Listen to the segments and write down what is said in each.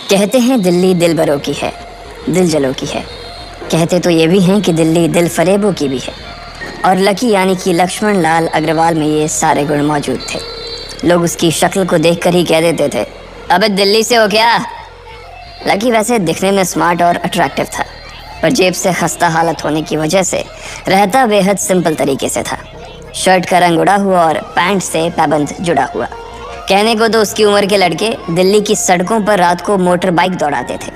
कहते हैं दिल्ली दिल बरों की है, दिल जलों की है। कहते तो ये भी हैं कि दिल्ली दिल फरेबों की भी है। और लकी यानी कि लक्ष्मण लाल अग्रवाल में ये सारे गुण मौजूद थे। लोग उसकी शक्ल को देखकर ही कह देते थे, अबे दिल्ली से हो क्या। लकी वैसे दिखने में स्मार्ट और अट्रैक्टिव था, पर जेब से खस्ता हालत होने की वजह से रहता बेहद सिंपल तरीके से था। शर्ट का रंग उड़ा हुआ और पैंट से पैबंद जुड़ा हुआ। कहने को तो उसकी उम्र के लड़के दिल्ली की सड़कों पर रात को मोटर बाइक दौड़ाते थे,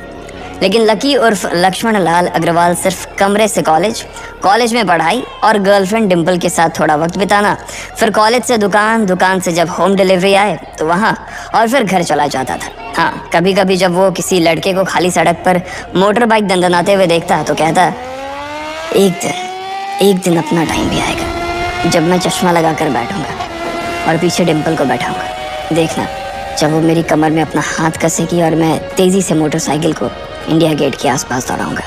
लेकिन लकी उर्फ लक्ष्मण लाल अग्रवाल सिर्फ कमरे से कॉलेज में पढ़ाई और गर्लफ्रेंड डिम्पल के साथ थोड़ा वक्त बिताना, फिर कॉलेज से दुकान, दुकान से जब होम डिलीवरी आए तो वहाँ, और फिर घर चला जाता था। हाँ, कभी कभी जब वो किसी लड़के को खाली सड़क पर मोटर बाइक दंदनाते हुए देखता तो कहता, एक दिन अपना टाइम भी आएगा जब मैं चश्मा लगा कर बैठूंगा और पीछे डिम्पल को बैठाऊंगा। देखना, जब वो मेरी कमर में अपना हाथ कसेगी और मैं तेज़ी से मोटरसाइकिल को इंडिया गेट के आसपास दौड़ाऊंगा,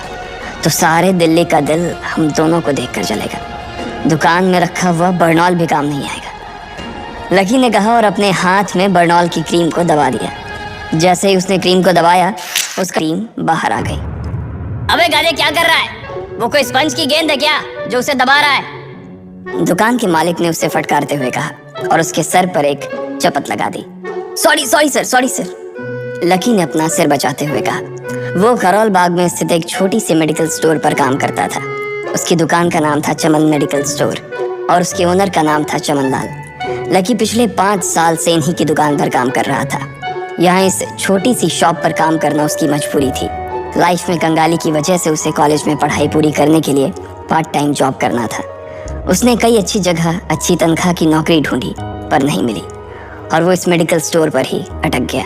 तो सारे दिल्ली का दिल हम दोनों को देखकर जलेगा। दुकान में रखा हुआ बर्नॉल भी काम नहीं आएगा, लकी ने कहा और अपने हाथ में बर्नॉल की क्रीम को दबा दिया। जैसे ही उसने क्रीम को दबाया, उसका क्रीम बाहर आ गई। अबे गाने क्या कर रहा है? वो कोई स्पंज की गेंद है क्या जो उसे दबा रहा है? दुकान के मालिक ने उसे फटकारते हुए कहा और उसके सर पर एक चपत लगा दी। सॉरी सर, लकी ने अपना सिर बचाते हुए कहा। वो करोल बाग में स्थित एक छोटी सी मेडिकल स्टोर पर काम करता था। उसकी दुकान का नाम था चमन मेडिकल स्टोर और उसके ओनर का नाम था चमन लाल। लकी पिछले 5 साल से इन्हीं की दुकान पर काम कर रहा था। यहाँ इस छोटी सी शॉप पर काम करना उसकी मजबूरी थी। लाइफ में कंगाली की वजह से उसे कॉलेज में पढ़ाई पूरी करने के लिए पार्ट टाइम जॉब करना था। उसने कई अच्छी जगह अच्छी तनख्वाह की नौकरी ढूंढी पर नहीं मिली और वो इस मेडिकल स्टोर पर ही अटक गया।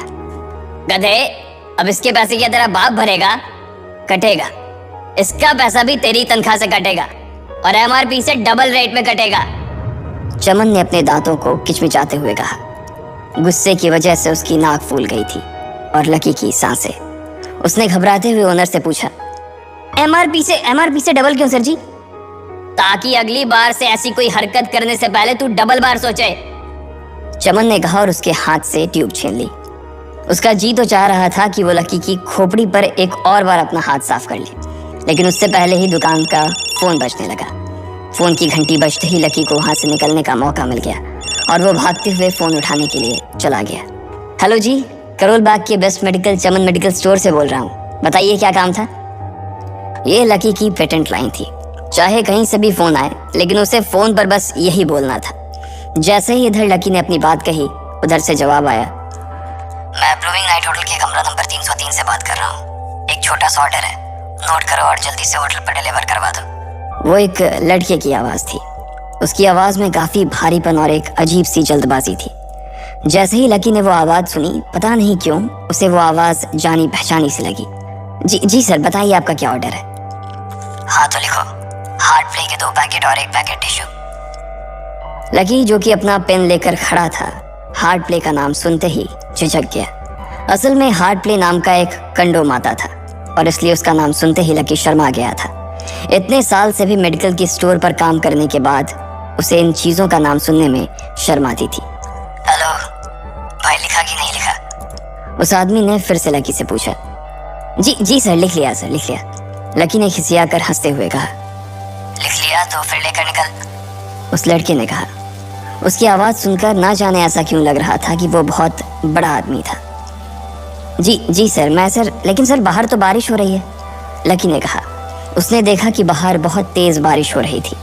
गधे, अब इसके पैसे क्या तेरा बाप भरेगा? कटेगा। इसका पैसा भी तेरी तनख्वाह से कटेगा और एमआरपी से डबल रेट में कटेगा। चमन ने अपने दांतों को किचमिचाते हुए कहा। गुस्से की वजह से उसकी नाक फूल गई थी और लकी की सांसें। उसने घबराते हुए ओनर से पूछा, एमआरपी से डबल क्यों सर जी? ताकि अगली बार से ऐसी कोई हरकत करने से पहले तू डबल बार सोचे, चमन ने कहा और उसके हाथ से ट्यूब छीन ली। उसका जी तो चाह रहा था कि वो लकी की खोपड़ी पर एक और बार अपना हाथ साफ कर ले, लेकिन उससे पहले ही दुकान का फोन बजने लगा। फोन की घंटी बजते ही लकी को वहां से निकलने का मौका मिल गया और वो भागते हुए फोन उठाने के लिए चला गया। हेलो जी, करोल बाग के बेस्ट मेडिकल चमन मेडिकल स्टोर से बोल रहा हूँ, बताइए क्या काम था? ये लकी की पेटेंट लाइन थी। चाहे कहीं से भी फोन आए, लेकिन उसे फोन पर बस यही बोलना था। जैसे ही इधर लकी ने अपनी बात कही, उधर से जवाब आया, मैं ब्रूइंग नाइट होटल के कमरा नंबर 303 से बात कर रहा हूँ। एक छोटा सा ऑर्डर है, नोट करो और जल्दी से होटल पर डिलीवर करवा दो। वो एक लड़के की आवाज़ थी। उसकी आवाज़ में काफ़ी भारीपन और एक अजीब सी जल्दबाजी थी। जैसे ही लकी ने वो आवाज़ सुनी, पता नहीं क्यों उसे वो आवाज़ जानी पहचानी सी लगी। जी सर, बताइए आपका क्या ऑर्डर है? हाँ तो लिखो, हार्ट प्ले के 2 पैकेट और 1 पैकेट टिश्यू। लकी, जो कि अपना पेन लेकर खड़ा था, हार्ट प्ले का नाम सुनते ही झिझक गया। असल में हार्ट प्ले नाम का एक कंडोम आता था और इसलिए उसका नाम सुनते ही लकी शर्मा गया था। इतने साल से भी मेडिकल की स्टोर पर काम करने के बाद उसे इन चीज़ों का नाम सुनने में शर्म आती थी। हेलो भाई, लिखा कि नहीं लिखा? उस आदमी ने फिर से लकी से पूछा। जी सर, लिख लिया सर, लिख लिया। लकी ने खिसिया कर हंसते हुए कहा। लिख लिया तो फिर लेकर निकल, उस लड़के ने कहा। उसकी आवाज़ सुनकर ना जाने ऐसा क्यों लग रहा था कि वो बहुत बड़ा आदमी था। जी सर, लेकिन सर बाहर तो बारिश हो रही है, लकी ने कहा। उसने देखा कि बाहर बहुत तेज़ बारिश हो रही थी।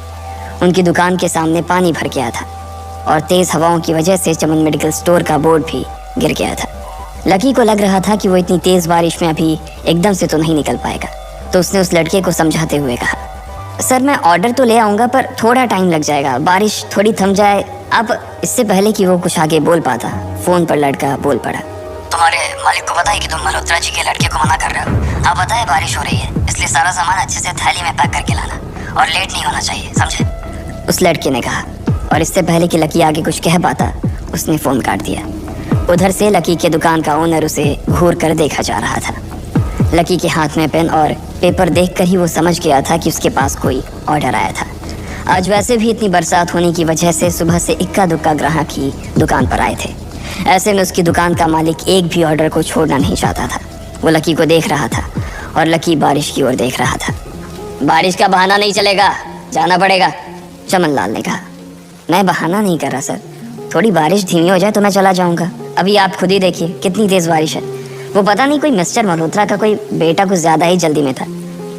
उनकी दुकान के सामने पानी भर गया था और तेज़ हवाओं की वजह से चमन मेडिकल स्टोर का बोर्ड भी गिर गया था। लकी को लग रहा था कि वो इतनी तेज़ बारिश में अभी एकदम से तो नहीं निकल पाएगा, तो उसने उस लड़के को समझाते हुए कहा, सर मैं ऑर्डर तो ले आऊँगा पर थोड़ा टाइम लग जाएगा, बारिश थोड़ी थम जाए। अब इससे पहले कि वो कुछ आगे बोल पाता, फ़ोन पर लड़का बोल पड़ा। तुम्हारे मालिक को बताइए कि तुम मल्होत्रा जी के लड़के को मना कर रहे हो। आप बताए बारिश हो रही है, इसलिए सारा सामान अच्छे से थैली में पैक करके लाना और लेट नहीं होना चाहिए, समझे? उस लड़के ने कहा और इससे पहले कि लकी आगे कुछ कह पाता, उसने फ़ोन काट दिया। उधर से लकी के दुकान का ओनर उसे घूर कर देखा जा रहा था। लकी के हाथ में पेन और पेपर देखकर ही वो समझ गया था कि उसके पास कोई ऑर्डर आया था। आज वैसे भी इतनी बरसात होने की वजह से सुबह से इक्का दुक्का ग्राहक ही दुकान पर आए थे। ऐसे में उसकी दुकान का मालिक एक भी ऑर्डर को छोड़ना नहीं चाहता था। वो लकी को देख रहा था और लकी बारिश की ओर देख रहा था। बारिश का बहाना नहीं चलेगा, जाना पड़ेगा, चमन लाल ने कहा। मैं बहाना नहीं कर रहा सर, थोड़ी बारिश धीमी हो जाए तो मैं चला जाऊंगा। अभी आप खुद ही देखिए कितनी तेज बारिश है। वो पता नहीं कोई मिस्टर मल्होत्रा का कोई बेटा कुछ ज्यादा ही जल्दी में था,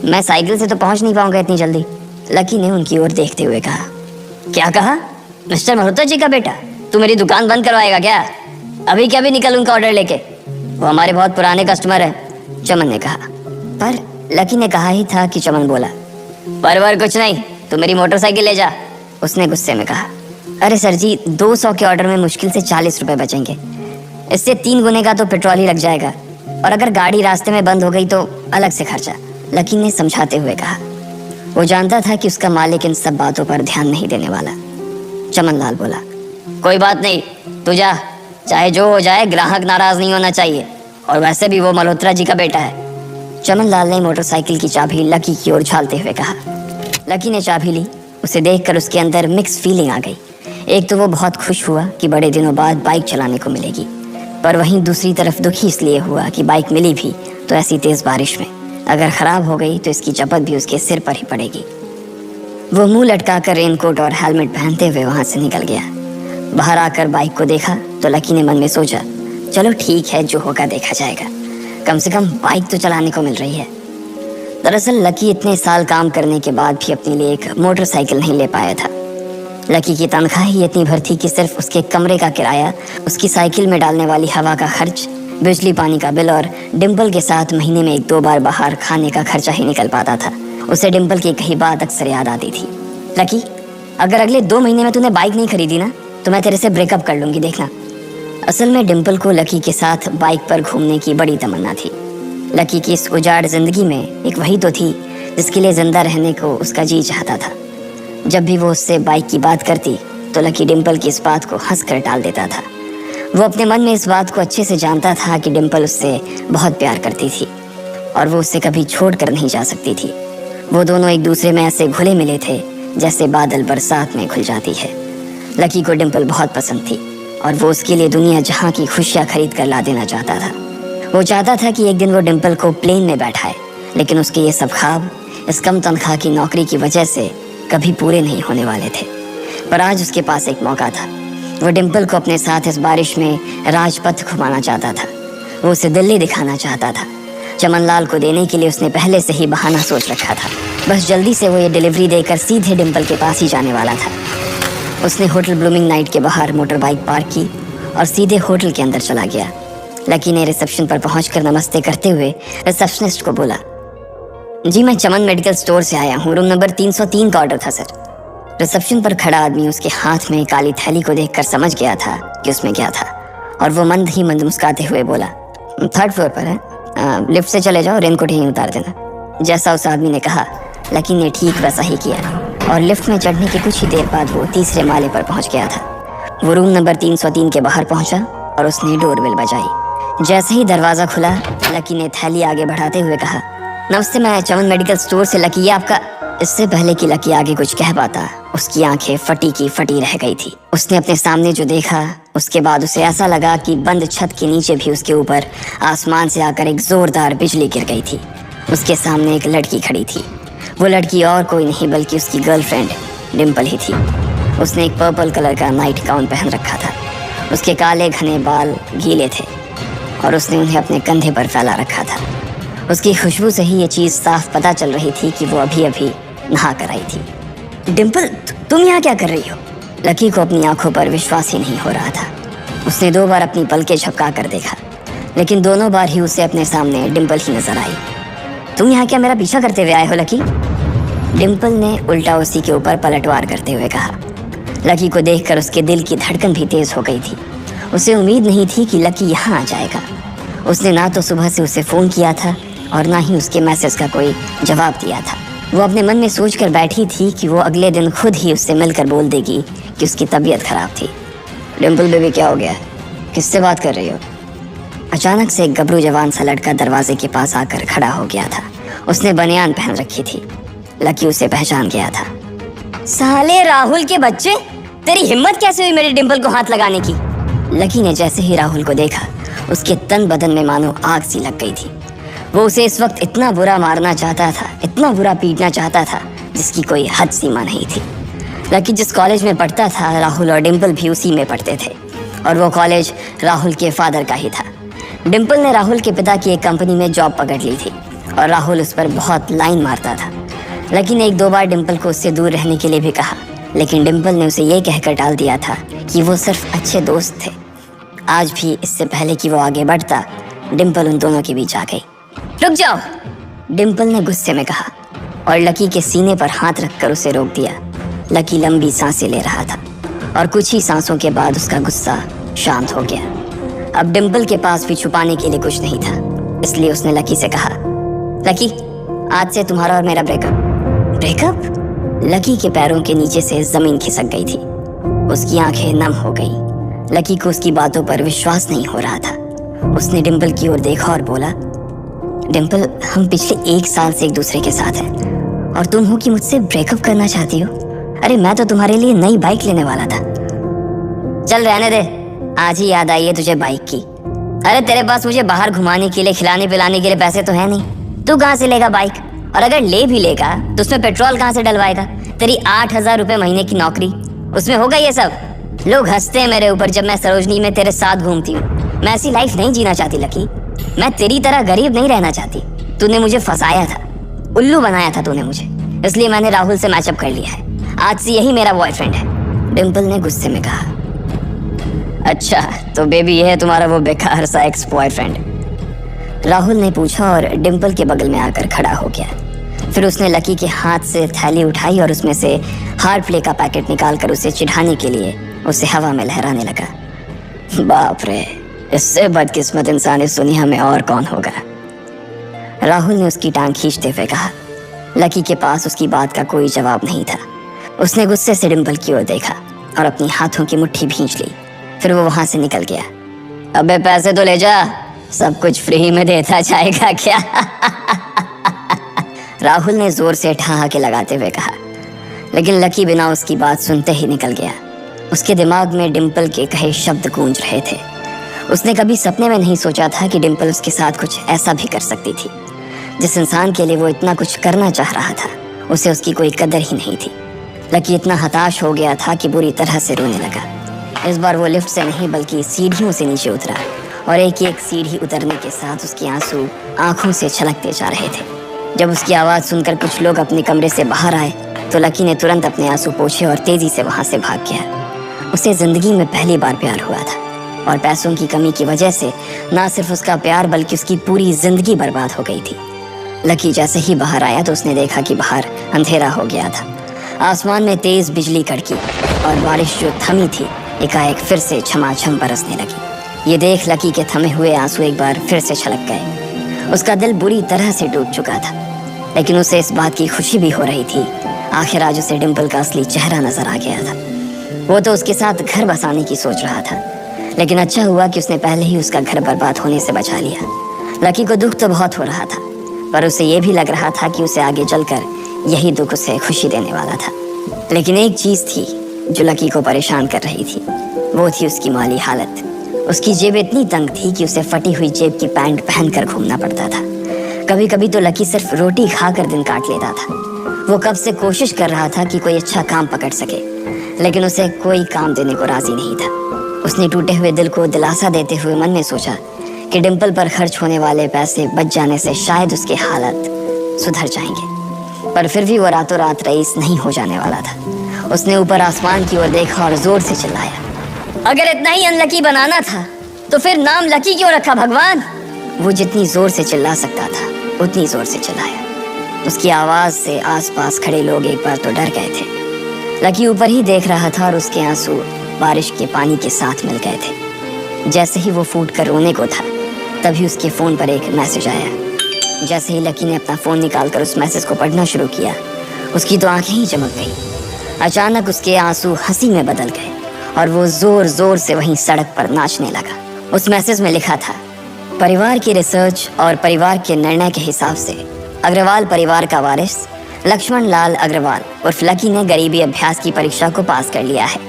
मैं साइकिल से तो पहुंच नहीं पाऊंगा इतनी जल्दी। लकी ने उनकी ओर देखते हुए कहा। क्या कहा? मिस्टर मल्होत्रा जी का बेटा? तू मेरी दुकान बंद करवाएगा क्या? अभी क्या भी निकल उनका ऑर्डर लेके, वो हमारे बहुत पुराने कस्टमर है, चमन ने कहा। पर लकी ने कहा ही था कि चमन बोला। पर कुछ नहीं, तू मेरी मोटरसाइकिल ले जा, उसने गुस्से में कहा। अरे सर जी, 200 के ऑर्डर में मुश्किल से 40 रुपए बचेंगे, इससे 3 गुने का तो पेट्रोल ही लग जाएगा, और अगर गाड़ी रास्ते में बंद हो गई तो अलग से खर्चा, लकी ने समझाते हुए कहा। वो जानता था कि उसका मालिक इन सब बातों पर ध्यान नहीं देने वाला। चमन लाल बोला। कोई बात नहीं, तू जा, चाहे जो हो जाए ग्राहक नाराज नहीं होना चाहिए, और वैसे भी वो मल्होत्रा जी का बेटा है। चमन लाल ने मोटरसाइकिल की चाबी लकी की ओर उछालते हुए कहा। लकी ने चाबी ली। उसे देखकर उसके अंदर मिक्स फीलिंग आ गई। एक तो वो बहुत खुश हुआ कि बड़े दिनों बाद बाइक चलाने को मिलेगी, पर वहीं दूसरी तरफ दुखी इसलिए हुआ कि बाइक मिली भी तो ऐसी तेज बारिश में, अगर खराब हो गई तो इसकी चपत भी उसके सिर पर ही पड़ेगी। वो मुंह लटकाकर रेनकोट और हेलमेट पहनते हुए वहां से निकल गया। बाहर आकर बाइक को देखा तो लकी ने मन में सोचा, चलो ठीक है, जो होगा देखा जाएगा, कम से कम बाइक तो चलाने को मिल रही है। दरअसल लकी इतने साल काम करने के बाद भी अपने लिए एक मोटरसाइकिल नहीं ले पाया था। लकी की तनख्वाह ही इतनी भर थी कि सिर्फ उसके कमरे का किराया, उसकी साइकिल में डालने वाली हवा का खर्च, बिजली पानी का बिल और डिम्पल के साथ महीने में 1-2 बार बाहर खाने का खर्चा ही निकल पाता था। उसे डिम्पल की कही बात अक्सर याद आती थी। लकी, अगर अगले 2 महीने में तूने बाइक नहीं खरीदी ना तो मैं तेरे से ब्रेकअप कर लूंगी, देखना। असल में डिम्पल को लकी के साथ बाइक पर घूमने की बड़ी तमन्ना थी। लकी की इस उजाड़ जिंदगी में एक वही तो थी जिसके लिए जिंदा रहने को उसका जी चाहता था। जब भी वो उससे बाइक की बात करती तो लकी डिम्पल की इस बात को हंस कर टाल देता था। वो अपने मन में इस बात को अच्छे से जानता था कि डिम्पल उससे बहुत प्यार करती थी और वो उससे कभी छोड़ कर नहीं जा सकती थी। वो दोनों एक दूसरे में ऐसे घुले मिले थे जैसे बादल बरसात में घुल जाती है। लकी को डिम्पल बहुत पसंद थी और वो उसके लिए दुनिया जहाँ की खुशियाँ खरीद कर ला देना चाहता था। वो चाहता था कि एक दिन वो डिम्पल को प्लेन में बैठाए, लेकिन उसके ये सब ख्वाब इस कम तनख्वाह की नौकरी की वजह से कभी पूरे नहीं होने वाले थे। पर आज उसके पास एक मौका था। वो डिम्पल को अपने साथ इस बारिश में राजपथ घुमाना चाहता था। वो उसे दिल्ली दिखाना चाहता था। चमन लाल को देने के लिए उसने पहले से ही बहाना सोच रखा था। बस जल्दी से वो ये डिलीवरी देकर सीधे डिम्पल के पास ही जाने वाला था। उसने होटल ब्लूमिंग नाइट के बाहर मोटर बाइक पार्क की और सीधे होटल के अंदर चला गया। लकी ने रिसेप्शन पर पहुंचकर नमस्ते करते हुए रिसेप्शनिस्ट को बोला, जी मैं चमन मेडिकल स्टोर से आया हूँ, रूम नंबर 303 का ऑर्डर था सर। रिसेप्शन पर खड़ा आदमी उसके हाथ में काली थैली को देखकर समझ गया था कि उसमें क्या था और वो मंद ही मंद मुस्कुराते हुए बोला, 3rd फ्लोर पर है, लिफ्ट से चले जाओ, रेनकोट यहीं उतार देना। जैसा उस आदमी ने कहा लकी ने ठीक वैसा ही किया और लिफ्ट में चढ़ने के कुछ ही देर बाद वो 3रे माले पर पहुंच गया था। वो रूम नंबर 303 के बाहर पहुंचा और उसने डोरबेल बजाई। जैसे ही दरवाज़ा खुला लकी ने थैली आगे बढ़ाते हुए कहा, नमस्ते, मैं चमन मेडिकल स्टोर से लकी, ये आपका। इससे पहले कि लकी आगे कुछ कह पाता उसकी आंखें फटी की फटी रह गई थी। उसने अपने सामने जो देखा उसके बाद उसे ऐसा लगा कि बंद छत के नीचे भी उसके ऊपर आसमान से आकर एक जोरदार बिजली गिर गई थी। उसके सामने एक लड़की खड़ी थी। वो लड़की और कोई नहीं बल्कि उसकी गर्लफ्रेंड डिम्पल ही थी। उसने एक पर्पल कलर का नाइट गाउन पहन रखा था। उसके काले घने बाल गीले थे और उसने उन्हें अपने कंधे पर फैला रखा था। उसकी खुशबू से ही ये चीज़ साफ पता चल रही थी कि वो अभी अभी नहा कर आई थी। डिम्पल, तुम यहाँ क्या कर रही हो? लकी को अपनी आंखों पर विश्वास ही नहीं हो रहा था। उसने 2 बार अपनी पलकें झपका कर देखा, लेकिन दोनों बार ही उसे अपने सामने डिम्पल ही नजर आई। तुम यहाँ क्या मेरा पीछा करते हुए आए हो लकी? डिम्पल ने उल्टा उसी के ऊपर पलटवार करते हुए कहा। लकी को देखकर उसके दिल की धड़कन भी तेज हो गई थी। उसे उम्मीद नहीं थी कि लकी यहाँ आ जाएगा। उसने ना तो सुबह से उसे फ़ोन किया था और ना ही उसके मैसेज का कोई जवाब दिया था। वो अपने मन में सोच कर बैठी थी कि वो अगले दिन खुद ही उससे मिलकर बोल देगी कि उसकी तबीयत खराब थी। डिम्पल बेबी, क्या हो गया? किससे बात कर रही हो? अचानक से एक गबरू जवान सा लड़का दरवाजे के पास आकर खड़ा हो गया था। उसने बनियान पहन रखी थी। लकी उसे पहचान गया था। साले राहुल के बच्चे, तेरी हिम्मत कैसे हुई मेरे डिम्पल को हाथ लगाने की? लकी ने जैसे ही राहुल को देखा उसके तन बदन में मानो आग सी लग गई थी। वो उसे इस वक्त इतना बुरा मारना चाहता था, इतना बुरा पीटना चाहता था जिसकी कोई हद सीमा नहीं थी। लकी जिस कॉलेज में पढ़ता था, राहुल और डिम्पल भी उसी में पढ़ते थे और वो कॉलेज राहुल के फादर का ही था। डिम्पल ने राहुल के पिता की एक कंपनी में जॉब पकड़ ली थी और राहुल उस पर बहुत लाइन मारता था। लकी ने 1-2 बार डिम्पल को उससे दूर रहने के लिए भी कहा, लेकिन डिम्पल ने उसे ये कहकर टाल दिया था कि वो सिर्फ अच्छे दोस्त थे। आज भी इससे पहले कि वो आगे बढ़ता, डिम्पल उन दोनों के बीच आ गई। रुक जाओ, डिम्पल ने गुस्से में कहा और लकी के सीने पर हाथ रखकर उसे रोक दिया। लकी लंबी सांसें ले रहा था और कुछ ही सांसों के बाद उसका गुस्सा शांत हो गया। अब डिम्पल के पास भी छुपाने के लिए कुछ नहीं था, इसलिए उसने लकी से कहा, लकी, आज से तुम्हारा और मेरा ब्रेकअप। ब्रेकअप? लकी के पैरों के नीचे से जमीन खिसक गई थी। उसकी आंखें नम हो गई। लकी को उसकी बातों पर विश्वास नहीं हो रहा था। उसने डिम्पल की ओर देखा और बोला, डिम्पल, हम पिछले 1 साल से एक दूसरे के साथ हैं और तुम हो कि मुझसे ब्रेकअप करना चाहती हो? अरे मैं तो तुम्हारे लिए नई बाइक लेने वाला था। चल रहने दे, आज ही याद आई है तुझे बाइक की। अरे तेरे पास मुझे बाहर घुमाने के लिए, खिलाने पिलाने के लिए पैसे तो है नहीं। तू कहाँ से लेगा बाइक? और अगर ले भी लेगा तो उसमें पेट्रोल कहाँ से डलवाएगा? तेरी 8,000 रुपए महीने की नौकरी, उसमें होगा ये सब? लोग हंसते हैं मेरे ऊपर जब मैं सरोजनी में तेरे साथ घूमती हूँ। मैं ऐसी लाइफ नहीं जीना चाहती लकी। मैं तेरी तरह गरीब नहीं रहना चाहती। तूने मुझे फंसाया था, उल्लू बनाया था तूने मुझे, इसलिए मैंने राहुल से मैचअप कर लिया है। आज से यही मेरा बॉयफ्रेंड है। डिम्पल ने गुस्से में कहा। अच्छा, तो बेबी ये है तुम्हारा वो बेकार सा एक्स बॉयफ्रेंड? राहुल ने पूछा और डिम्पल के बगल में आकर खड़ा हो गया। फिर उसने लकी के हाथ से थैली उठाई और उसमें से हार्ड प्ले का पैकेट निकालकर उसे चिढ़ाने के लिए उसे हवा में लहराने लगा। बाप रे, इससे बदकिस्मत इंसान इस दुनिया में और कौन होगा? राहुल ने उसकी टांग खींचते हुए कहा। लकी के पास उसकी बात का कोई जवाब नहीं था। उसने गुस्से से डिम्पल की ओर देखा और अपनी हाथों की मुट्ठी भींच ली। फिर वो वहां से निकल गया। अबे पैसे तो ले जा, सब कुछ फ्री में देता जाएगा क्या? राहुल ने जोर से ठहाके लगाते हुए कहा, लेकिन लकी बिना उसकी बात सुनते ही निकल गया। उसके दिमाग में डिम्पल के कहे शब्द गूंज रहे थे। उसने कभी सपने में नहीं सोचा था कि डिम्पल उसके साथ कुछ ऐसा भी कर सकती थी। जिस इंसान के लिए वो इतना कुछ करना चाह रहा था, उसे उसकी कोई कदर ही नहीं थी। लकी इतना हताश हो गया था कि बुरी तरह से रोने लगा। इस बार वो लिफ्ट से नहीं बल्कि सीढ़ियों से नीचे उतरा और एक एक सीढ़ी उतरने के साथ उसके आंसू आंखों से छलकते जा रहे थे। जब उसकी आवाज़ सुनकर कुछ लोग अपने कमरे से बाहर आए तो लकी ने तुरंत अपने आंसू पोंछे और तेजी से वहां से भाग गया। उसे जिंदगी में पहली बार प्यार हुआ था और पैसों की कमी की वजह से ना सिर्फ उसका प्यार बल्कि उसकी पूरी जिंदगी बर्बाद हो गई थी। लकी जैसे ही बाहर आया तो उसने देखा कि बाहर अंधेरा हो गया था। आसमान में तेज बिजली कड़की और बारिश जो थमी थी एकाएक फिर से झमाझम बरसने लगी। ये देख लकी के थमे हुए आंसू एक बार फिर से छलक गए। उसका दिल बुरी तरह से टूट चुका था, लेकिन उसे इस बात की खुशी भी हो रही थी। आखिर आज उसे डिम्पल का असली चेहरा नजर आ गया था। वो तो उसके साथ घर बसाने की सोच रहा था, लेकिन अच्छा हुआ कि उसने पहले ही उसका घर बर्बाद होने से बचा लिया। लकी को दुख तो बहुत हो रहा था, पर उसे ये भी लग रहा था कि उसे आगे चलकर यही दुख उसे खुशी देने वाला था। लेकिन एक चीज थी जो लकी को परेशान कर रही थी, वो थी उसकी माली हालत। उसकी जेब इतनी तंग थी कि उसे फटी हुई जेब की पैंट पहनकर घूमना पड़ता था। कभी कभी तो लकी सिर्फ रोटी खाकर दिन काट लेता था। वो कब से कोशिश कर रहा था कि कोई अच्छा काम पकड़ सके, लेकिन उसे कोई काम देने को राजी नहीं था। उसने टूटे हुए दिल को दिलासा देते हुए मन में सोचा कि डिम्पल पर खर्च होने वाले पैसे बच जाने से शायद उसके हालत सुधर जाएंगे। पर फिर भी वो रातों रात रईस नहीं हो जाने वाला था। उसने ऊपर आसमान की ओर देखा और जोर से चिल्लाया, अगर इतना ही अनलकी बनाना था तो फिर नाम लकी क्यों रखा भगवान? वो जितनी जोर से चिल्ला सकता था उतनी जोर से चिल्लाया। उसकी आवाज से आसपास खड़े लोग एक बार तो डर गए थे। लकी ऊपर ही देख रहा था और उसके आंसू बारिश के पानी के साथ मिल गए थे। जैसे ही वो फूट कर रोने को था, तभी उसके फोन पर एक मैसेज आया। जैसे ही लकी ने अपना फोन निकालकर उस मैसेज को पढ़ना शुरू किया, उसकी तो आंखें ही चमक गई। अचानक उसके आंसू हंसी में बदल गए और वो जोर जोर से वहीं सड़क पर नाचने लगा। उस मैसेज में लिखा था, परिवार की रिसर्च और परिवार के निर्णय के हिसाब से अग्रवाल परिवार का वारिस लक्ष्मण लाल अग्रवाल उर्फ लकी ने गरीबी अभ्यास की परीक्षा को पास कर लिया है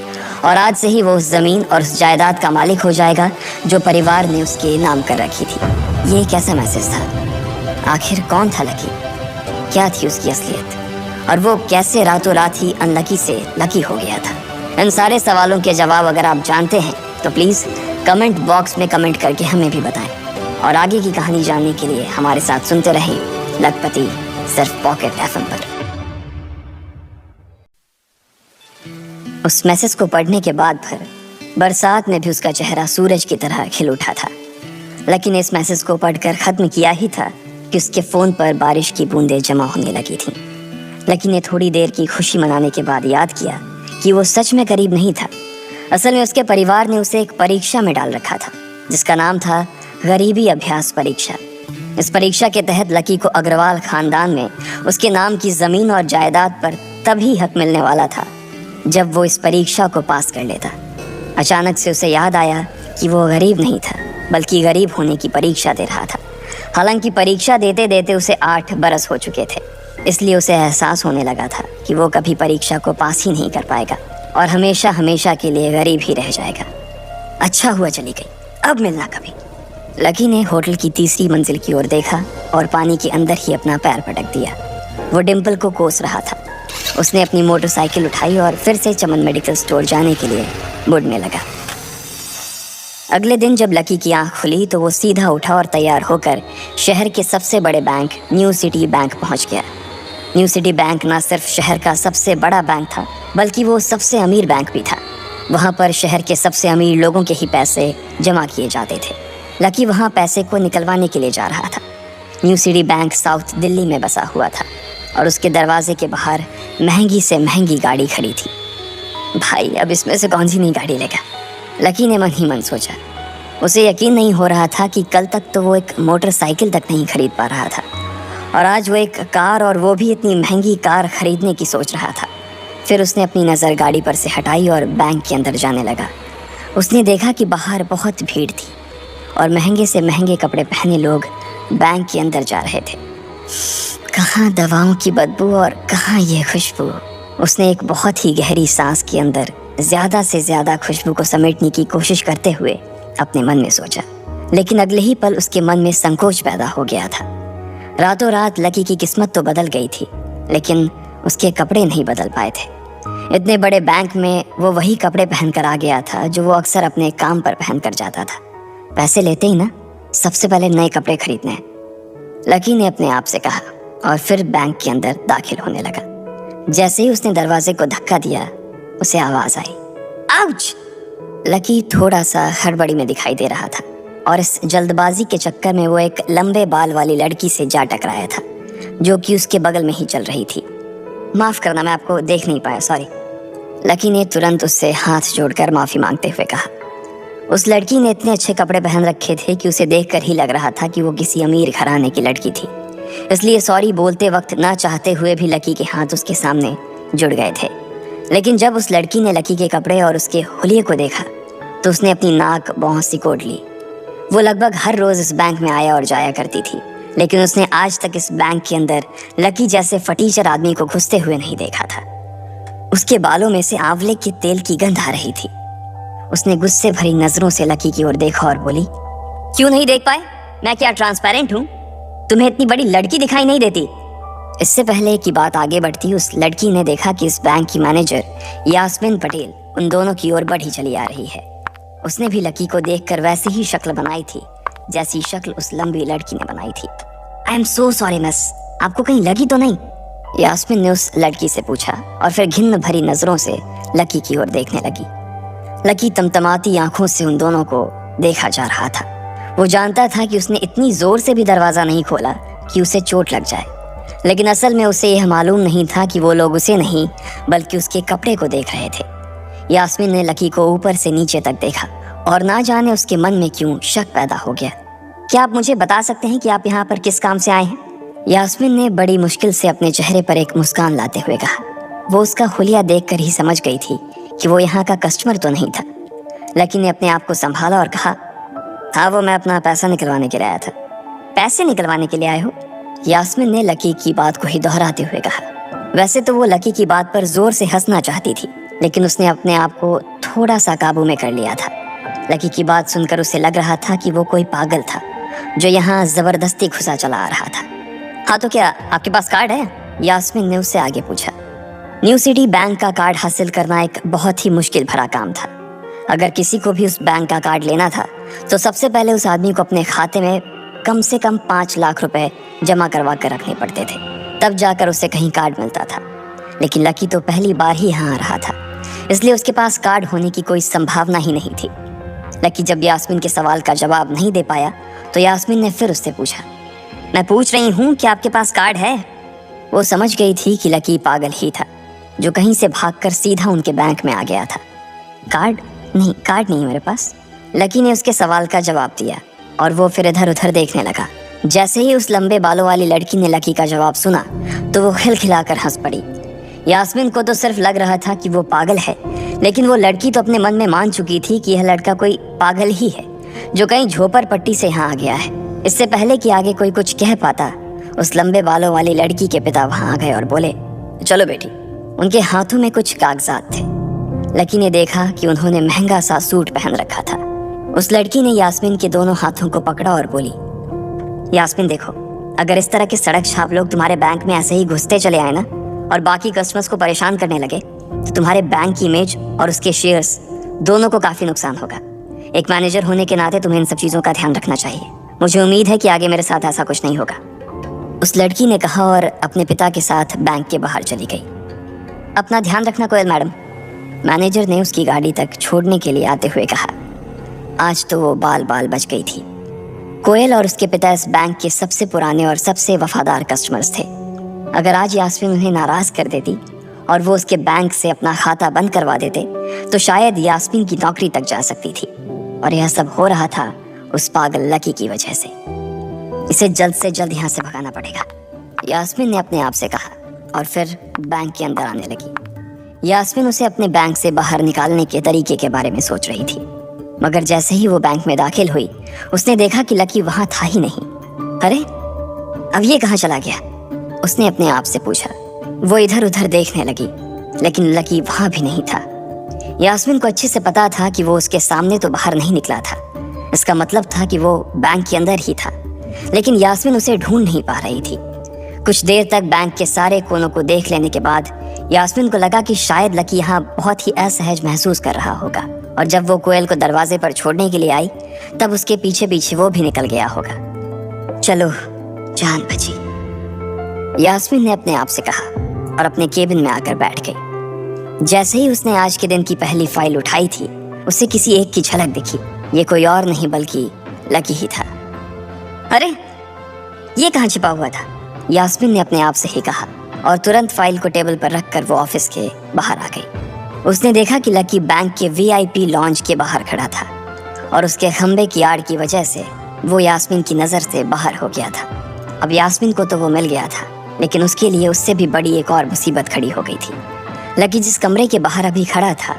और आज से ही वो उस जमीन और उस जायदाद का मालिक हो जाएगा जो परिवार ने उसके नाम कर रखी थी। ये कैसा मैसेज था? आखिर कौन था लकी? क्या थी उसकी असलियत? और वो कैसे रातों रात ही अनलकी से लकी हो गया था? इन सारे सवालों के जवाब अगर आप जानते हैं तो प्लीज़ कमेंट बॉक्स में कमेंट करके हमें भी बताएं। और आगे की कहानी जानने के लिए हमारे साथ सुनते रहें लखपति, सिर्फ पॉकेट एफएम पर। उस मैसेज को पढ़ने के बाद फिर बरसात में भी उसका चेहरा सूरज की तरह खिल उठा था। लकी ने इस मैसेज को पढ़कर ख़त्म किया ही था कि उसके फ़ोन पर बारिश की बूंदें जमा होने लगी थीं। लकी ने थोड़ी देर की खुशी मनाने के बाद याद किया कि वो सच में करीब नहीं था। असल में उसके परिवार ने उसे एक परीक्षा में डाल रखा था जिसका नाम था गरीबी अभ्यास परीक्षा। इस परीक्षा के तहत लकी को अग्रवाल खानदान में उसके नाम की ज़मीन और जायदाद पर तभी हक मिलने वाला था जब वो इस परीक्षा को पास कर लेता। अचानक से उसे याद आया कि वो गरीब नहीं था बल्कि गरीब होने की परीक्षा दे रहा था। हालांकि परीक्षा देते देते उसे 8 बरस हो चुके थे, इसलिए उसे एहसास होने लगा था कि वो कभी परीक्षा को पास ही नहीं कर पाएगा और हमेशा हमेशा के लिए गरीब ही रह जाएगा। अच्छा हुआ चली गई, अब मिलना कभी। लकी ने होटल की तीसरी मंजिल की ओर देखा और पानी के अंदर ही अपना पैर पटक दिया। वो डिम्पल को कोस रहा था। उसने अपनी मोटरसाइकिल उठाई और फिर से चमन मेडिकल स्टोर जाने के लिए मुड़ने लगा। अगले दिन जब लकी की आंख खुली तो वो सीधा उठा और तैयार होकर शहर के सबसे बड़े बैंक न्यू सिटी बैंक पहुंच गया। न्यू सिटी बैंक न सिर्फ शहर का सबसे बड़ा बैंक था बल्कि वो सबसे अमीर बैंक भी था। वहाँ पर शहर के सबसे अमीर लोगों के ही पैसे जमा किए जाते थे। लकी वहाँ पैसे को निकलवाने के लिए जा रहा था। New city bank south Delhi में बसा हुआ था और उसके दरवाजे के बाहर महंगी से महंगी गाड़ी खड़ी थी। भाई अब इसमें से कौन सी नई गाड़ी लेगा? लकी ने मन ही मन सोचा। उसे यकीन नहीं हो रहा था कि कल तक तो वो एक मोटरसाइकिल तक नहीं खरीद पा रहा था और आज वो एक कार, और वो भी इतनी महंगी कार खरीदने की सोच रहा था। फिर उसने अपनी नज़र गाड़ी पर से हटाई और बैंक के अंदर जाने लगा। उसने देखा कि बाहर बहुत भीड़ थी और महंगे से महंगे कपड़े पहने लोग बैंक के अंदर जा रहे थे। कहाँ दवाओं की बदबू और कहाँ ये खुशबू। उसने एक बहुत ही गहरी सांस के अंदर ज़्यादा से ज़्यादा खुशबू को समेटने की कोशिश करते हुए अपने मन में सोचा, लेकिन अगले ही पल उसके मन में संकोच पैदा हो गया था। रातों रात लकी की किस्मत तो बदल गई थी लेकिन उसके कपड़े नहीं बदल पाए थे। इतने बड़े बैंक में वो वही कपड़े पहनकर आ गया था जो वो अक्सर अपने काम पर पहन कर जाता था। पैसे लेते ही ना सबसे पहले नए कपड़े खरीदने हैं, लकी ने अपने आप से कहा और फिर बैंक के अंदर दाखिल होने लगा। जैसे ही उसने दरवाजे को धक्का दिया उसे आवाज आई, आउच! लकी थोड़ा सा हड़बड़ी में दिखाई दे रहा था और इस जल्दबाजी के चक्कर में वो एक लंबे बाल वाली लड़की से जा टकराया था जो कि उसके बगल में ही चल रही थी। माफ करना, मैं आपको देख नहीं पाया, सॉरी। लकी ने तुरंत उससे हाथ जोड़कर माफी मांगते हुए कहा। उस लड़की ने इतने अच्छे कपड़े पहन रखे थे कि उसे देखकर ही लग रहा था कि वो किसी अमीर घराने की लड़की थी, इसलिए सॉरी बोलते वक्त ना चाहते हुए भी लकी के हाथ उसके सामने जुड़ गए थे। लेकिन जब उस लड़की ने लकी के कपड़े और उसके हुलिये को देखा तो उसने अपनी नाक भौं सिकोड़ ली। वो लगभग हर रोज इस बैंक में आया और जाया करती थी, लेकिन उसने आज तक इस बैंक के अंदर लकी जैसे फटीचर आदमी को घुसते हुए नहीं देखा था। उसके बालों में से आंवले के तेल की गंध आ रही थी। उसने गुस्से भरी नजरों से लकी की ओर देखा और बोली, क्यों नहीं देख पाए? मैं क्या ट्रांसपेरेंट हूँ? तुम्हें इतनी बड़ी लड़की दिखाई नहीं देती? इससे पहले कि बात आगे बढ़ती, उस लड़की ने देखा कि इस बैंक की मैनेजर यास्मीन पटेल उन दोनों की ओर बढ़ी चली आ रही है। उसने भी लकी को देखकर वैसी ही शक्ल बनाई थी जैसी शक्ल उस लंबी लड़की ने बनाई थी। I am so sorry miss, आपको कहीं लगी तो नहीं? यास्मीन ने उस लड़की से पूछा और फिर घिन्न भरी नजरों से लकी की ओर देखने लगी। लकी तमतमाती आंखों से उन दोनों को देखा जा रहा था। वो जानता था कि उसने इतनी जोर से भी दरवाजा नहीं खोला कि उसे चोट लग जाए, लेकिन असल में उसे यह मालूम नहीं था कि वो लोग उसे नहीं बल्कि उसके कपड़े को देख रहे थे। यास्मीन ने लकी को ऊपर से नीचे तक देखा और ना जाने उसके मन में क्यों शक पैदा हो गया। क्या आप मुझे बता सकते हैं कि आप यहाँ पर किस काम से आए हैं? यास्मीन ने बड़ी मुश्किल से अपने चेहरे पर एक मुस्कान लाते हुए कहा। वो उसका हुलिया देखकर ही समझ गई थी कि वो यहाँ का कस्टमर तो नहीं था। लकी ने अपने आप को संभाला और कहा, हाँ वो मैं अपना पैसा निकलवाने के लिए आया था। पैसे निकलवाने के लिए आए हो? यास्मीन ने लकी की बात को ही दोहराते हुए कहा। वैसे तो वो लकी की बात पर जोर से हंसना चाहती थी, लेकिन उसने अपने आप को थोड़ा सा काबू में कर लिया था। लकी की बात सुनकर उसे लग रहा था कि वो कोई पागल था जो यहाँ जबरदस्ती घुसा चला आ रहा था। हाँ तो क्या आपके पास कार्ड है? यास्मीन ने उससे आगे पूछा। न्यू सिटी बैंक का कार्ड हासिल करना एक बहुत ही मुश्किल भरा काम था। अगर किसी को भी उस बैंक का कार्ड लेना था तो सबसे पहले उस आदमी को अपने खाते में कम से कम 5 लाख रुपए जमा करवा कर रखने पड़ते थे, तब जाकर उसे कहीं कार्ड मिलता था। लेकिन लकी तो पहली बार ही यहाँ आ रहा था, इसलिए उसके पास कार्ड होने की कोई संभावना ही नहीं थी। लकी जब यास्मीन के सवाल का जवाब नहीं दे पाया तो यास्मीन ने फिर उससे पूछा, मैं पूछ रही हूँ कि आपके पास कार्ड है? वो समझ गई थी कि लकी पागल ही था, जो कहीं से भागकर सीधा उनके बैंक में आ गया था। कार्ड नहीं मेरे पास, लकी ने उसके सवाल का जवाब दिया और वो फिर इधर उधर देखने लगा। जैसे ही उस लंबे बालों वाली लड़की ने लकी का जवाब सुना तो वो खिलखिलाकर हंस पड़ी। यास्मीन को तो सिर्फ लग रहा था कि वो पागल है, लेकिन वो लड़की तो अपने मन में मान चुकी थी कि यह लड़का कोई पागल ही है जो कहीं झोपड़ पट्टी से यहाँ आ गया है। इससे पहले कि आगे कोई कुछ कह पाता, उस लंबे बालों वाली लड़की के पिता वहां आ गए और बोले, चलो बेटी। उनके हाथों में कुछ कागजात थे। लकी ने देखा कि उन्होंने महंगा सा सूट पहन रखा था। उस लड़की ने यास्मीन के दोनों हाथों को पकड़ा और बोली, यास्मीन देखो, अगर इस तरह के सड़क छाप लोग तुम्हारे बैंक में ऐसे ही घुसते चले आए ना और बाकी कस्टमर्स को परेशान करने लगे तो तुम्हारे बैंक की इमेज और उसके शेयर्स दोनों को काफी नुकसान होगा। एक मैनेजर होने के नाते तुम्हें इन सब चीजों का ध्यान रखना चाहिए। मुझे उम्मीद है कि आगे मेरे साथ ऐसा कुछ नहीं होगा, उस लड़की ने कहा और अपने पिता के साथ बैंक के बाहर चली गई। अपना ध्यान रखना कोयल मैडम, मैनेजर ने उसकी गाड़ी तक छोड़ने के लिए आते हुए कहा। आज तो वो बाल बच गई थी। कोयल और उसके पिता इस बैंक के सबसे पुराने और सबसे वफादार कस्टमर्स थे। अगर आज यास्मीन उन्हें नाराज कर देती और वो उसके बैंक से अपना खाता बंद करवा देते तो शायद यास्मीन की नौकरी तक जा सकती थी। और यह सब हो रहा था उस पागल लकी की वजह से। इसे जल्द से जल्द यहाँ से भगाना पड़ेगा, यास्मीन ने अपने आप से कहा और फिर बैंक के अंदर आने लगी। यास्मीन उसे अपने बैंक से बाहर निकालने के तरीके के बारे में सोच रही थी, मगर जैसे ही वो बैंक में दाखिल हुई उसने देखा कि लकी वहां था ही नहीं। अरे अब ये कहाँ चला गया, उसने अपने आप से पूछा। वो इधर उधर देखने लगी, लेकिन लकी वहां भी नहीं था। यास्मीन को अच्छे से पता था कि वो उसके सामने तो बाहर नहीं निकला था, इसका मतलब था कि वो बैंक के अंदर ही था, लेकिन यास्मीन उसे ढूंढ नहीं पा रही थी। कुछ देर तक बैंक के सारे कोनों को देख लेने के बाद यास्मीन को लगा कि शायद लकी यहाँ बहुत ही असहज महसूस कर रहा होगा, और जब वो कोयल को दरवाजे पर छोड़ने के लिए आई तब उसके पीछे पीछे वो भी निकल गया होगा। चलो जान बची, यास्मीन ने अपने आप से कहा और अपने केबिन में आकर बैठ गई। जैसे ही उसने आज के दिन की पहली फाइल उठाई थी उसे किसी एक की झलक दिखी। ये कोई और नहीं बल्कि लकी ही था। अरे ये कहाँ छिपा हुआ था, यास्मीन ने अपने आप से ही कहा और तुरंत फाइल को टेबल पर रखकर वो ऑफिस के बाहर आ गई। उसने देखा कि लकी बैंक के वीआईपी लॉन्ज के बाहर खड़ा था और उसके खंबे की आड़ की वजह से वो यास्मीन की नज़र से बाहर हो गया था। अब यास्मीन को तो वो मिल गया था, लेकिन उसके लिए उससे भी बड़ी एक और मुसीबत खड़ी हो गई थी। लकी जिस कमरे के बाहर अभी खड़ा था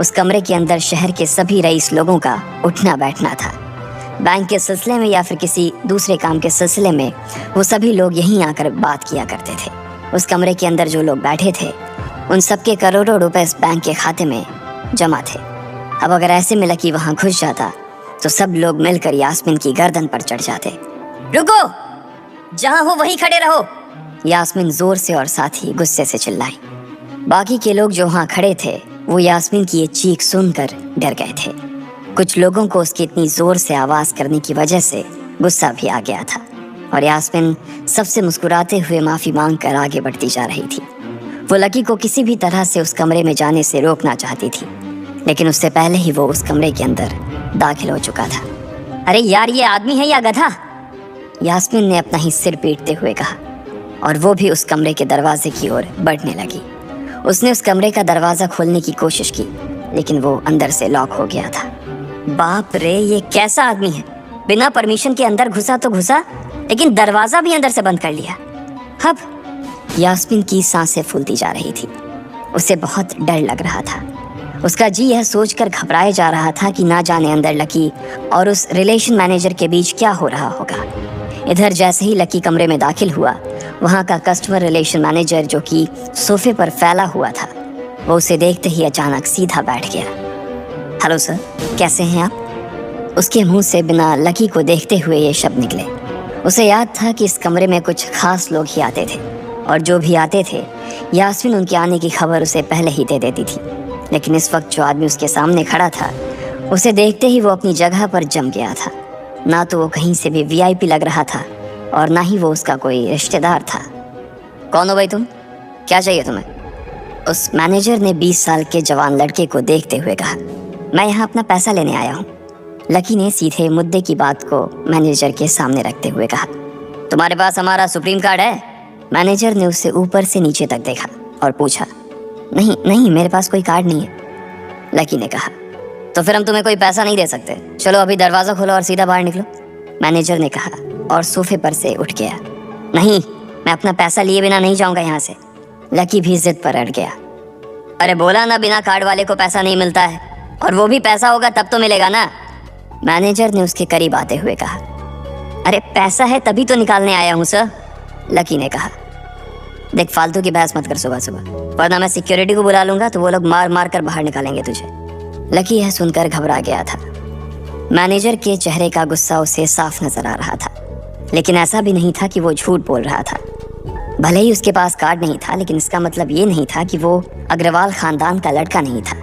उस कमरे के अंदर शहर के सभी रईस लोगों का उठना बैठना था। बैंक के सिलसिले में या फिर किसी दूसरे काम के सिलसिले में वो सभी लोग यहीं आकर बात किया करते थे। उस कमरे के अंदर जो लोग बैठे थे उन सबके करोड़ों रुपए इस बैंक के खाते में जमा थे। अब अगर ऐसे में लकी वहां घुस जाता तो सब लोग मिलकर यास्मीन की गर्दन पर चढ़ जाते। रुको, जहां हो वहीं खड़े रहो, यास्मीन जोर से और साथ ही गुस्से से चिल्लाई। बाकी के लोग जो वहां खड़े थे वो यास्मीन की ये चीख सुनकर डर गए थे। कुछ लोगों को उसकी इतनी जोर से आवाज करने की वजह से गुस्सा भी आ गया था और यास्मीन सबसे मुस्कुराते हुए माफी मांगकर आगे बढ़ती जा रही थी। वो लकी को किसी भी तरह से उस कमरे में जाने से रोकना चाहती थी, लेकिन उससे पहले ही वो उस कमरे के अंदर दाखिल हो चुका था। अरे यार, ये आदमी है या गधा, यास्मीन ने अपना ही सिर पीटते हुए कहा और वो भी उस कमरे के दरवाजे की ओर बढ़ने लगी। उसने उस कमरे का दरवाजा खोलने की कोशिश की, लेकिन वो अंदर से लॉक हो गया था। बाप रे, ये कैसा आदमी है, बिना परमिशन के अंदर घुसा तो घुसा, लेकिन दरवाजा भी अंदर से बंद कर लिया। अब यास्मीन की सांसें फूलती जा रही थी, उसे बहुत डर लग रहा था। उसका जी यह सोचकर घबराए जा रहा था कि ना जाने अंदर लकी और उस रिलेशन मैनेजर के बीच क्या हो रहा होगा। इधर जैसे ही लकी कमरे में दाखिल हुआ, वहाँ का कस्टमर रिलेशन मैनेजर जो कि सोफे पर फैला हुआ था, वो उसे देखते ही अचानक सीधा बैठ गया। हेलो सर, कैसे हैं आप? उसके मुंह से बिना लकी को देखते हुए ये शब्द निकले। उसे याद था कि इस कमरे में कुछ खास लोग ही आते थे, और जो भी आते थे यास्मीन उनके आने की खबर उसे पहले ही दे देती थी। लेकिन इस वक्त जो आदमी उसके सामने खड़ा था, उसे देखते ही वो अपनी जगह पर जम गया था। ना तो वो कहीं से भी वीआईपी लग रहा था और ना ही वो उसका कोई रिश्तेदार था। कौन हो भाई तुम? क्या चाहिए तुम्हें? उस मैनेजर ने 20 साल के जवान लड़के को देखते हुए कहा। मैं यहाँ अपना पैसा लेने आया हूँ। लकी ने सीधे मुद्दे की बात को मैनेजर के सामने रखते हुए कहा। तुम्हारे पास हमारा सुप्रीम कार्ड है? मैनेजर ने उसे ऊपर से नीचे तक देखा और पूछा। नहीं नहीं, मेरे पास कोई कार्ड नहीं है, लकी ने कहा। तो फिर हम तुम्हें कोई पैसा नहीं दे सकते। चलो अभी दरवाज़ा खोलो और सीधा बाहर निकलो, मैनेजर ने कहा और सोफे पर से उठ गया। नहीं, मैं अपना पैसा लिए बिना नहीं जाऊंगा यहाँ से, लकी भी जिद पर अड़ गया। अरे बोला ना, बिना कार्ड वाले को पैसा नहीं मिलता है, और वो भी पैसा होगा तब तो मिलेगा ना, मैनेजर ने उसके करीब आते हुए कहा। अरे पैसा है तभी तो निकालने आया हूँ सर, लकी ने कहा। देख, फालतू की बहस मत कर सुबह सुबह, वरना मैं सिक्योरिटी को बुला लूंगा तो वो लोग मार मार कर बाहर निकालेंगे तुझे। लकी यह सुनकर घबरा गया था। मैनेजर के चेहरे का गुस्सा उसे साफ नजर आ रहा था, लेकिन ऐसा भी नहीं था कि वो झूठ बोल रहा था। भले ही उसके पास कार्ड नहीं था, लेकिन इसका मतलब ये नहीं था कि वो अग्रवाल खानदान का लड़का नहीं था।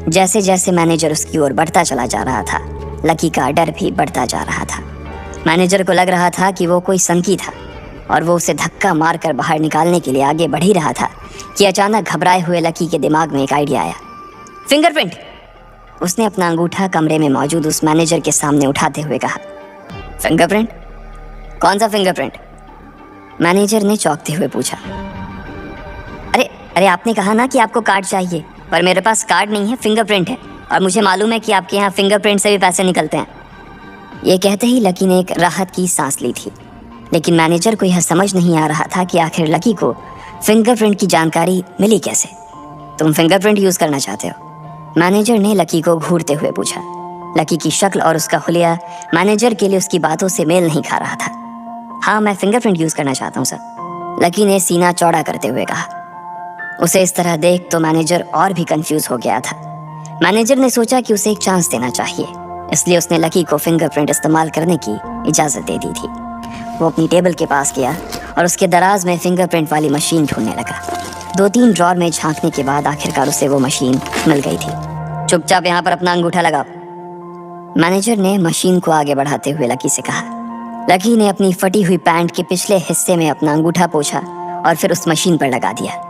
जैसे जैसे मैनेजर उसकी ओर बढ़ता चला जा रहा था, लकी का डर भी बढ़ता जा रहा था। मैनेजर को लग रहा था कि वो कोई संकी था और वो उसे धक्का मारकर बाहर निकालने के लिए आगे बढ़ ही रहा था कि अचानक घबराए हुए लकी के दिमाग में एक आइडिया आया। फिंगरप्रिंट! उसने अपना अंगूठा कमरे में मौजूद उस मैनेजर के सामने उठाते हुए कहा। फिंगरप्रिंट? कौन सा फिंगरप्रिंट? मैनेजर ने चौंकते हुए पूछा। अरे अरे आपने कहा ना कि आपको कार्ड चाहिए, पर मेरे पास कार्ड नहीं है, फिंगरप्रिंट है, और मुझे मालूम है कि आपके यहाँ फिंगरप्रिंट से भी पैसे निकलते हैं। ये कहते ही लकी ने एक राहत की सांस ली थी, लेकिन मैनेजर को यह समझ नहीं आ रहा था कि आखिर लकी को फिंगरप्रिंट की जानकारी मिली कैसे। तुम फिंगरप्रिंट यूज करना चाहते हो? मैनेजर ने लकी को घूरते हुए पूछा। लकी की शक्ल और उसका हुलिया मैनेजर के लिए उसकी बातों से मेल नहीं खा रहा था। हाँ, मैं फिंगरप्रिंट यूज करना चाहता हूँ सर, लकी ने सीना चौड़ा करते हुए कहा। उसे इस तरह देख तो मैनेजर और भी कंफ्यूज हो गया था। मैनेजर ने सोचा कि उसे एक चांस देना चाहिए, इसलिए उसने लकी को फिंगरप्रिंट इस्तेमाल करने की इजाज़त दे दी थी। वो अपनी टेबल के पास गया और उसके दराज में फिंगरप्रिंट वाली मशीन ढूंढने लगा। 2-3 ड्रॉर में झांकने के बाद आखिरकार उसे वो मशीन मिल गई थी। चुपचाप यहाँ पर अपना अंगूठा लगाओ, मैनेजर ने मशीन को आगे बढ़ाते हुए लकी से कहा। लकी ने अपनी फटी हुई पैंट के पिछले हिस्से में अपना अंगूठा पोंछा और फिर उस मशीन पर लगा दिया।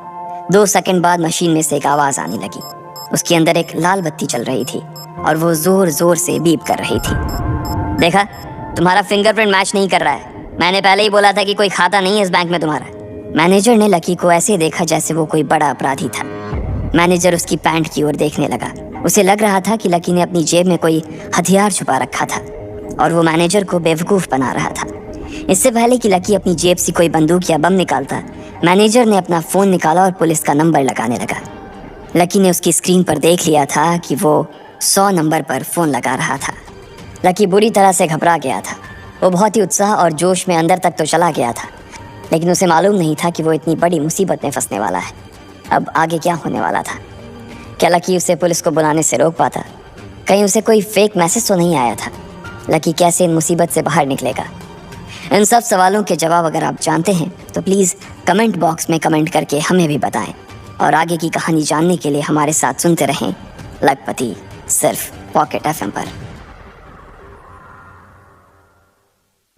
2 सेकंड बाद मशीन में से एक आवाज़ आने लगी। उसके अंदर एक लाल बत्ती चल रही थी और वो जोर जोर से बीप कर रही थी। देखा, तुम्हारा फिंगरप्रिंट मैच नहीं कर रहा है, मैंने पहले ही बोला था कि कोई खाता नहीं है इस बैंक में तुम्हारा। मैनेजर ने लकी को ऐसे देखा जैसे वो कोई बड़ा अपराधी था। मैनेजर उसकी पैंट की ओर देखने लगा। उसे लग रहा था कि लकी ने अपनी जेब में कोई हथियार छुपा रखा था और वो मैनेजर को बेवकूफ़ बना रहा था। इससे पहले कि लकी अपनी जेब से कोई बंदूक या बम निकालता, मैनेजर ने अपना फ़ोन निकाला और पुलिस का नंबर लगाने लगा। लकी ने उसकी स्क्रीन पर देख लिया था कि वो 100 नंबर पर फ़ोन लगा रहा था। लकी बुरी तरह से घबरा गया था। वो बहुत ही उत्साह और जोश में अंदर तक तो चला गया था, लेकिन उसे मालूम नहीं था कि वो इतनी बड़ी मुसीबत में फंसने वाला है। अब आगे क्या होने वाला था? क्या लकी उसे पुलिस को बुलाने से रोक पाता? कहीं उसे कोई फेक मैसेज तो नहीं आया था? लकी कैसे इन मुसीबत से बाहर निकलेगा? इन सब सवालों के जवाब अगर आप जानते हैं तो प्लीज़ कमेंट बॉक्स में कमेंट करके हमें भी बताएं, और आगे की कहानी जानने के लिए हमारे साथ सुनते रहें लखपति, सिर्फ पॉकेट FM पर।